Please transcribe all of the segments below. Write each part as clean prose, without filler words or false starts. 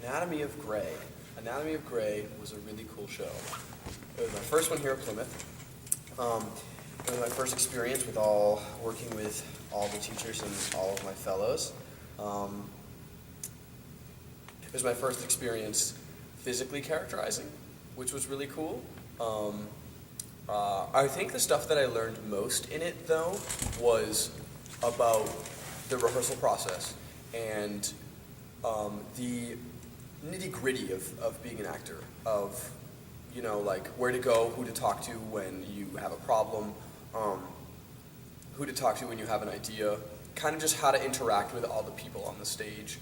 Anatomy of Grey. Anatomy of Grey was a really cool show. It was my first one here at Plymouth. It was my first experience with working with all the teachers and all of my fellows. It was my first experience physically characterizing, which was really cool. I think the stuff that I learned most in it, though, was about the rehearsal process and the nitty-gritty of being an actor, of, like where to go, who to talk to when you have a problem, who to talk to when you have an idea, kind of just how to interact with all the people on the stage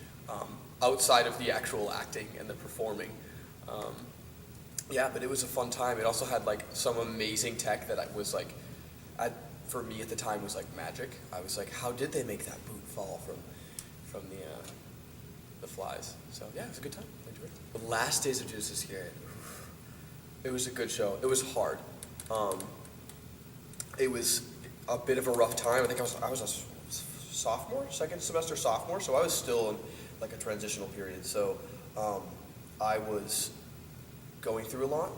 outside of the actual acting and the performing. Yeah, but it was a fun time. It also had like some amazing tech that for me at the time was like magic. I was like, how did they make that boot fall from the flies? So yeah, it was a good time. I enjoyed it. The last days of Judas Iscariot. It was a good show. It was hard. It was a bit of a rough time. I think I was a sophomore, second semester sophomore, so I was still in like a transitional period. So I was going through a lot,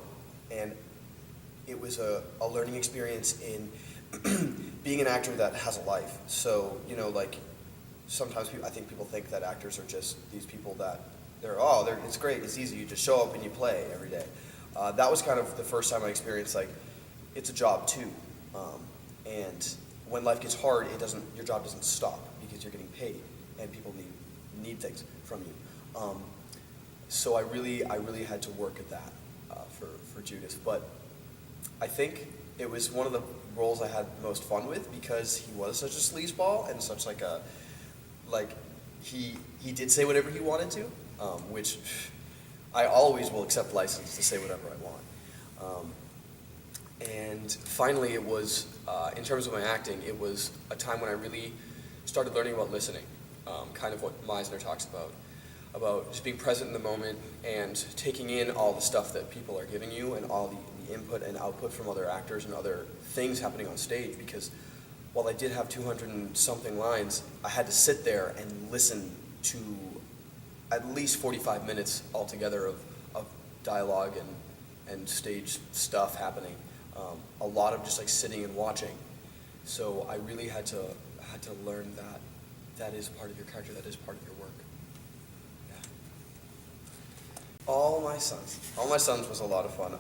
and it was a learning experience in being an actor that has a life. So, like sometimes I think people think that actors are just these people that it's great, it's easy, you just show up and you play every day. That was kind of the first time I experienced like it's a job too, and when life gets hard, your job doesn't stop because you're getting paid and people need things from you. So I really had to work at that for Judas, but I think it was one of the roles I had most fun with because he was such a sleazeball and such he did say whatever he wanted to, which I always will accept license to say whatever I want. And finally, it was in terms of my acting, it was a time when I really started learning about listening, kind of what Meisner talks about just being present in the moment and taking in all the stuff that people are giving you and all the input and output from other actors and other things happening on stage, because while I did have 200 and something lines, I had to sit there and listen to at least 45 minutes altogether of dialogue and stage stuff happening. A lot of just like sitting and watching. So I really had to learn that is part of your character, that is part of your work. All My Sons was a lot of fun.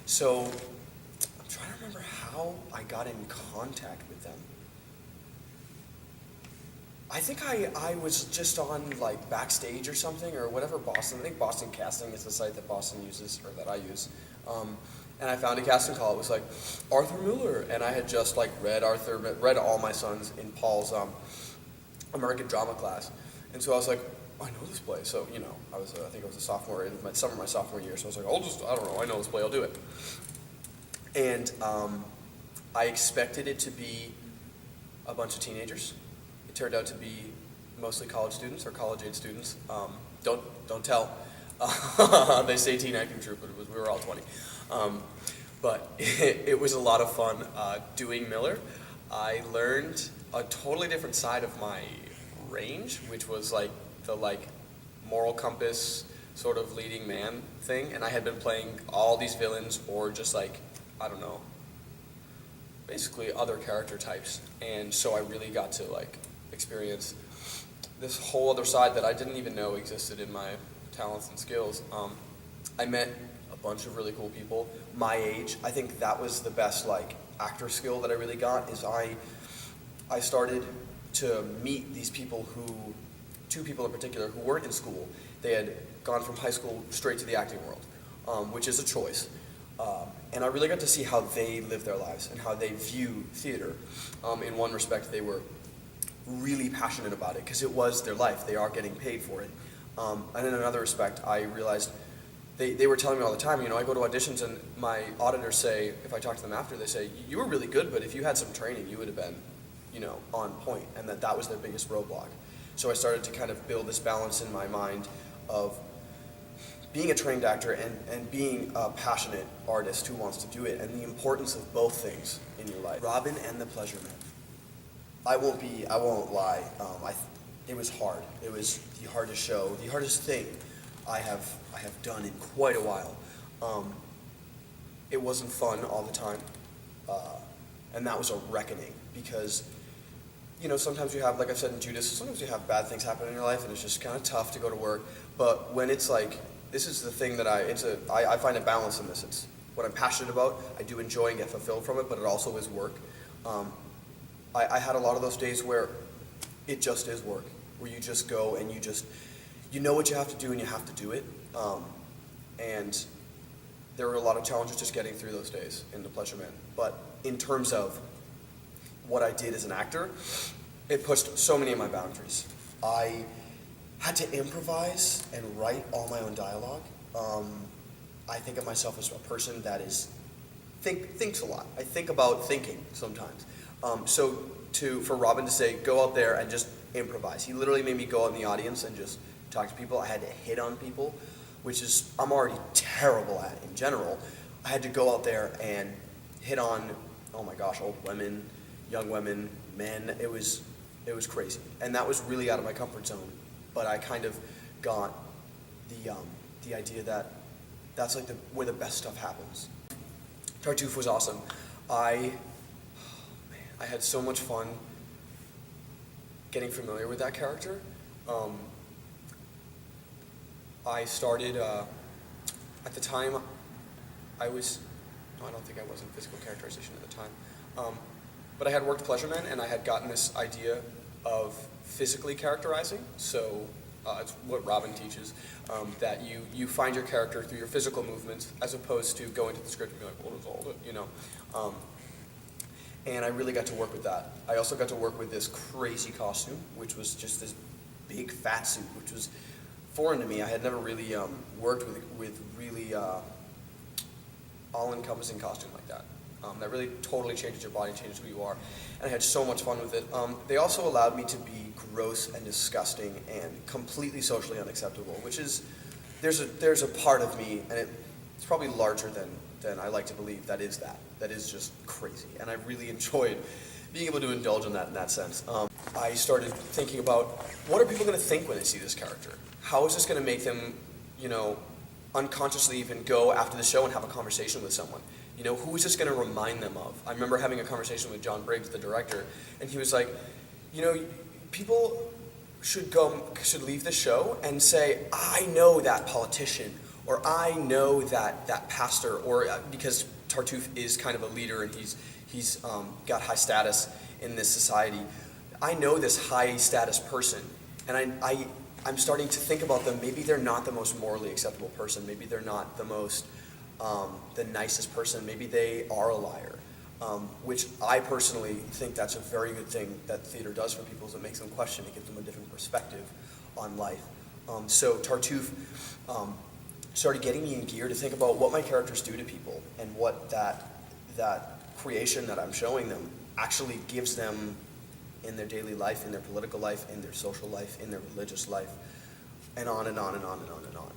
So I'm trying to remember how I got in contact with them. I think I was just on like Backstage or something, or whatever I think Boston Casting is the site that Boston uses, or that I use. And I found a casting call. It was like Arthur Miller, and I had just like read All My Sons in Paul's American drama class, and so I was like, I know this play. So I think I was a sophomore in my sophomore year. So I was like, I don't know, I know this play, I'll do it. And I expected it to be a bunch of teenagers. It turned out to be mostly college students or college-age students. Don't tell. They say teen acting troupe, but we were all 20. But it was a lot of fun doing Miller. I learned a totally different side of my range, which was like the moral compass sort of leading man thing, and I had been playing all these villains or just basically other character types, and so I really got to experience this whole other side that I didn't even know existed in my talents and skills. I met a bunch of really cool people my age. I think that was the best actor skill that I really got, is I started to meet these people two people in particular who weren't in school. They had gone from high school straight to the acting world, which is a choice. And I really got to see how they live their lives and how they view theater. In one respect, they were really passionate about it because it was their life. They are getting paid for it. And in another respect, I realized they were telling me all the time, I go to auditions and my auditors say, if I talk to them after, they say, you were really good, but if you had some training, you would have been, on point, and that was their biggest roadblock. So I started to kind of build this balance in my mind of being a trained actor and being a passionate artist who wants to do it, and the importance of both things in your life. Robin and the Pleasure Men. I won't lie. It was hard. It was the hardest show, the hardest thing I have done in quite a while. It wasn't fun all the time, and that was a reckoning because, sometimes you have, like I said in Judas, sometimes you have bad things happen in your life, and it's just kind of tough to go to work. But when it's like, this is the thing that I find a balance in this. It's what I'm passionate about. I do enjoy and get fulfilled from it, but it also is work. I had a lot of those days where it just is work, where you just go and you know what you have to do and you have to do it. And there were a lot of challenges just getting through those days in The Pleasure Man. But in terms of what I did as an actor, it pushed so many of my boundaries. I had to improvise and write all my own dialogue. I think of myself as a person that thinks a lot. I think about thinking sometimes. For Robin to say, go out there and just improvise. He literally made me go out in the audience and just talk to people. I had to hit on people, which is I'm already terrible at in general. I had to go out there and hit on, oh my gosh, old women, young women, men. It was crazy, and that was really out of my comfort zone. But I kind of got the idea that that's like where the best stuff happens. Tartuffe was awesome. I had so much fun getting familiar with that character. I started, at the time, I don't think I was in physical characterization at the time, but I had worked Pleasure Man, and I had gotten this idea of physically characterizing, so it's what Robin teaches, that you find your character through your physical movements, as opposed to going to the script and be like, what is all that, and I really got to work with that. I also got to work with this crazy costume, which was just this big fat suit, which was foreign to me. I had never really worked with really all-encompassing costume like that. That really totally changes your body, changes who you are, and I had so much fun with it. They also allowed me to be gross and disgusting and completely socially unacceptable, which is, there's a part of me, and it's probably larger than I like to believe, that is just crazy, and I really enjoyed being able to indulge in that sense. I started thinking about, what are people going to think when they see this character? How is this going to make them, unconsciously even go after the show and have a conversation with someone? Who is this going to remind them of? I remember having a conversation with John Briggs, the director, and he was like, people should leave the show and say, I know that politician, or I know that pastor, or because Tartuffe is kind of a leader and he's got high status in this society. I know this high status person, and I'm starting to think about them. Maybe they're not the most morally acceptable person. Maybe they're not the most the nicest person. Maybe they are a liar, which I personally think that's a very good thing that theater does for people, is it makes them question. It gives them a different perspective on life. So Tartuffe started getting me in gear to think about what my characters do to people, and what that creation that I'm showing them actually gives them in their daily life, in their political life, in their social life, in their religious life, and on and on and on and on and on.